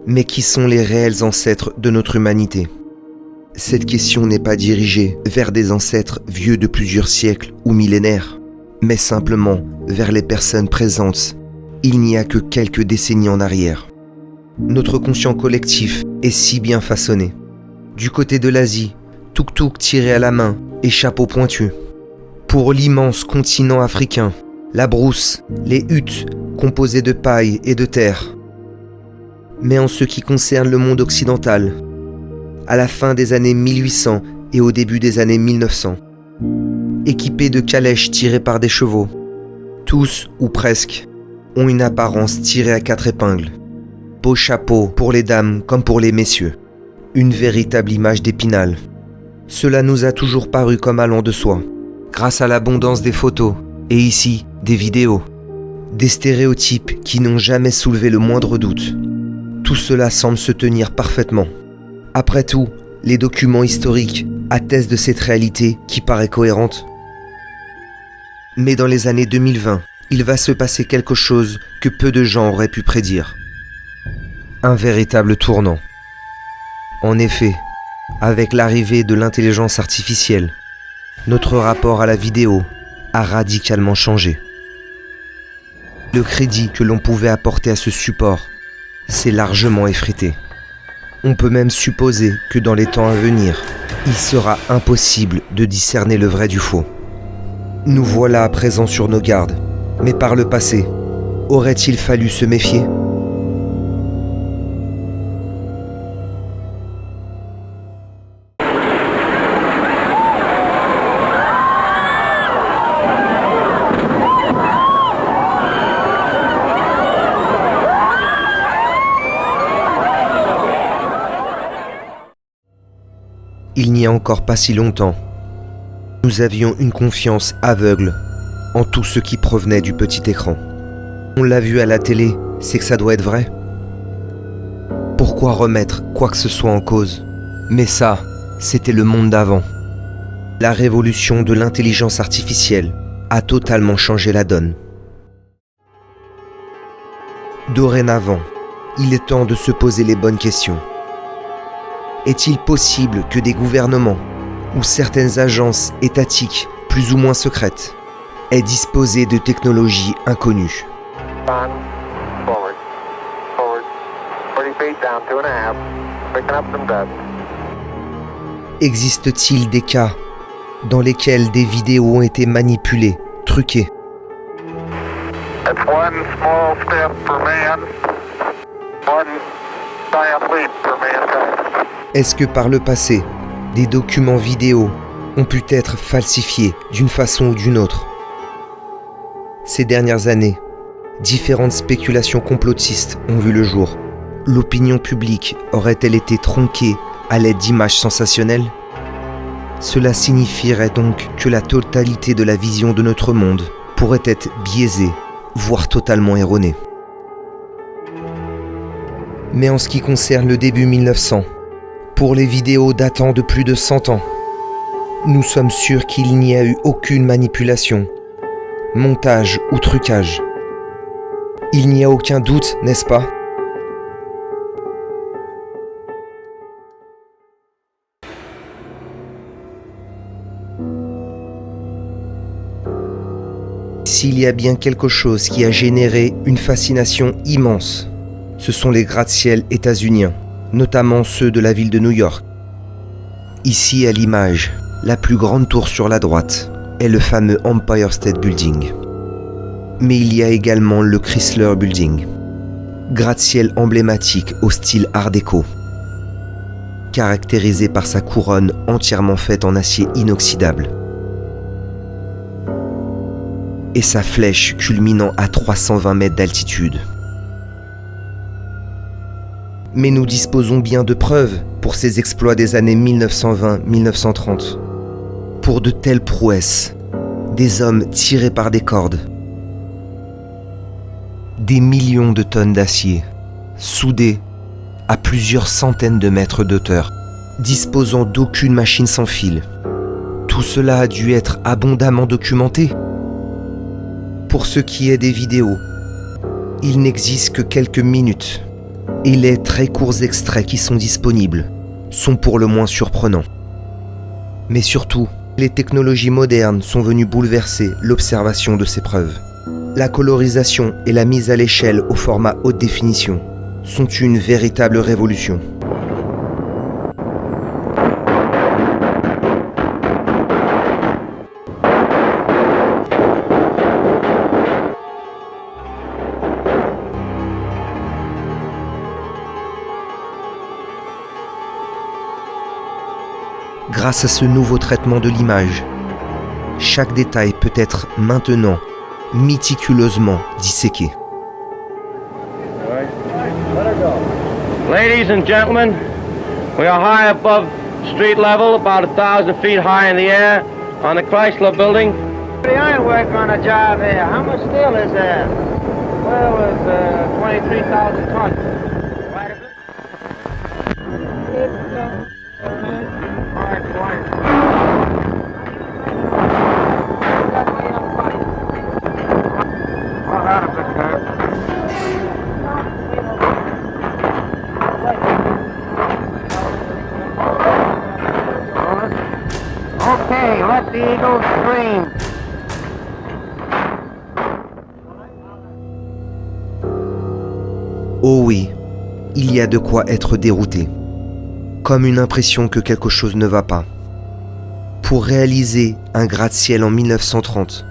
Mais qui sont les réels ancêtres de notre humanité ? Cette question n'est pas dirigée vers des ancêtres vieux de plusieurs siècles ou millénaires, mais simplement vers les personnes présentes il n'y a que quelques décennies en arrière. Notre conscient collectif est si bien façonné. Du côté de l'Asie, tuk-tuk tiré à la main et chapeau pointu. Pour l'immense continent africain, la brousse, les huttes composées de paille et de terre. Mais en ce qui concerne le monde occidental, à la fin des années 1800 et au début des années 1900, équipés de calèches tirées par des chevaux, tous ou presque ont une apparence tirée à 4 épingles. Beau chapeau pour les dames comme pour les messieurs. Une véritable image d'Épinal. Cela nous a toujours paru comme allant de soi, grâce à l'abondance des photos, et ici, des vidéos. Des stéréotypes qui n'ont jamais soulevé le moindre doute. Tout cela semble se tenir parfaitement. Après tout, les documents historiques attestent de cette réalité qui paraît cohérente. Mais dans les années 2020, il va se passer quelque chose que peu de gens auraient pu prédire. Un véritable tournant. En effet, avec l'arrivée de l'intelligence artificielle, notre rapport à la vidéo a radicalement changé. Le crédit que l'on pouvait apporter à ce support s'est largement effrité. On peut même supposer que dans les temps à venir, il sera impossible de discerner le vrai du faux. Nous voilà à présent sur nos gardes. Mais par le passé, aurait-il fallu se méfier ? Il n'y a encore pas si longtemps, nous avions une confiance aveugle en tout ce qui provenait du petit écran. On l'a vu à la télé, c'est que ça doit être vrai. Pourquoi remettre quoi que ce soit en cause ? Mais ça, c'était le monde d'avant. La révolution de l'intelligence artificielle a totalement changé la donne. Dorénavant, il est temps de se poser les bonnes questions. Est-il possible que des gouvernements ou certaines agences étatiques plus ou moins secrètes aient disposé de technologies inconnues? Existe-t-il des cas dans lesquels des vidéos ont été manipulées, truquées? Est-ce que par le passé, des documents vidéo ont pu être falsifiés d'une façon ou d'une autre? Ces dernières années, différentes spéculations complotistes ont vu le jour. L'opinion publique aurait-elle été tronquée à l'aide d'images sensationnelles? Cela signifierait donc que la totalité de la vision de notre monde pourrait être biaisée, voire totalement erronée. Mais en ce qui concerne le début 1900, pour les vidéos datant de plus de 100 ans, nous sommes sûrs qu'il n'y a eu aucune manipulation, montage ou trucage. Il n'y a aucun doute, n'est-ce pas ? S'il y a bien quelque chose qui a généré une fascination immense, ce sont les gratte-ciel états-uniens, notamment ceux de la ville de New York. Ici à l'image, la plus grande tour sur la droite est le fameux Empire State Building. Mais il y a également le Chrysler Building, gratte-ciel emblématique au style Art déco, caractérisé par sa couronne entièrement faite en acier inoxydable et sa flèche culminant à 320 mètres d'altitude. Mais nous disposons bien de preuves pour ces exploits des années 1920-1930. Pour de telles prouesses, des hommes tirés par des cordes, des millions de tonnes d'acier, soudés à plusieurs centaines de mètres d'auteur, disposant d'aucune machine sans fil. Tout cela a dû être abondamment documenté. Pour ce qui est des vidéos, Il n'existe que quelques minutes, et les très courts extraits qui sont disponibles sont pour le moins surprenants. Mais surtout, les technologies modernes sont venues bouleverser l'observation de ces preuves. La colorisation et la mise à l'échelle au format haute définition sont une véritable révolution. Grâce à ce nouveau traitement de l'image, chaque détail peut être maintenant méticuleusement disséqué. Ladies and gentlemen, we are high above street level, about 1,000 feet high in the air, on the Chrysler Building. The ironwork on a job here. How much steel is there? Well, it's 23,000 tons. Right a Okay, let the eagle scream. Oh oui, il y a de quoi être dérouté. Comme une impression que quelque chose ne va pas. Pour réaliser un gratte-ciel en 1930,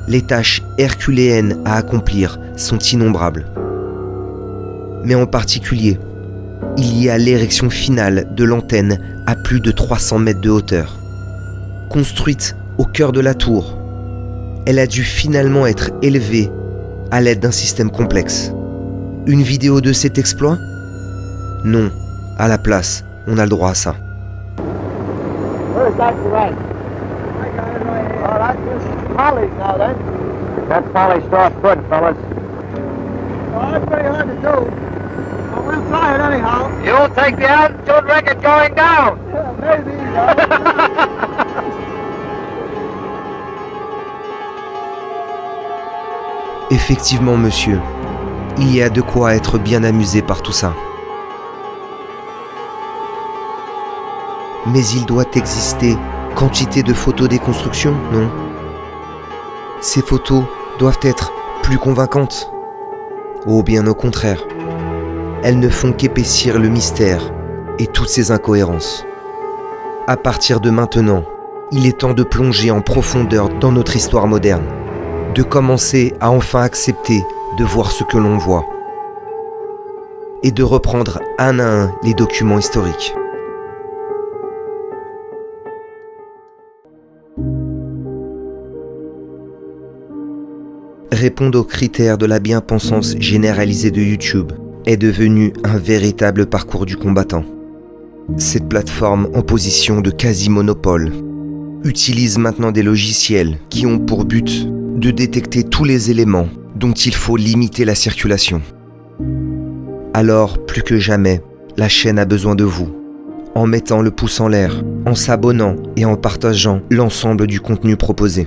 les tâches herculéennes à accomplir sont innombrables. Mais en particulier, il y a l'érection finale de l'antenne à plus de 300 mètres de hauteur. Construite au cœur de la tour, elle a dû finalement être élevée à l'aide d'un système complexe. Une vidéo de cet exploit ? Non, à la place, on a le droit à ça. Where's that right? I got it right here. Oh, that's just Polly's now then. That's Polly's soft foot, fellas. Oh, that's pretty hard to do. But we'll try it anyhow. You'll take the altitude record going down. Yeah, maybe. Effectivement, monsieur, il y a de quoi être bien amusé par tout ça. Mais il doit exister quantité de photos des constructions, non ? Ces photos doivent être plus convaincantes. Oh, bien au contraire. Elles ne font qu'épaissir le mystère et toutes ses incohérences. À partir de maintenant, il est temps de plonger en profondeur dans notre histoire moderne, de commencer à enfin accepter de voir ce que l'on voit, et de reprendre un à un les documents historiques. Répondre aux critères de la bien-pensance généralisée de YouTube est devenu un véritable parcours du combattant. Cette plateforme en position de quasi-monopole utilise maintenant des logiciels qui ont pour but de détecter tous les éléments dont il faut limiter la circulation. Alors, plus que jamais, la chaîne a besoin de vous, en mettant le pouce en l'air, en s'abonnant et en partageant l'ensemble du contenu proposé.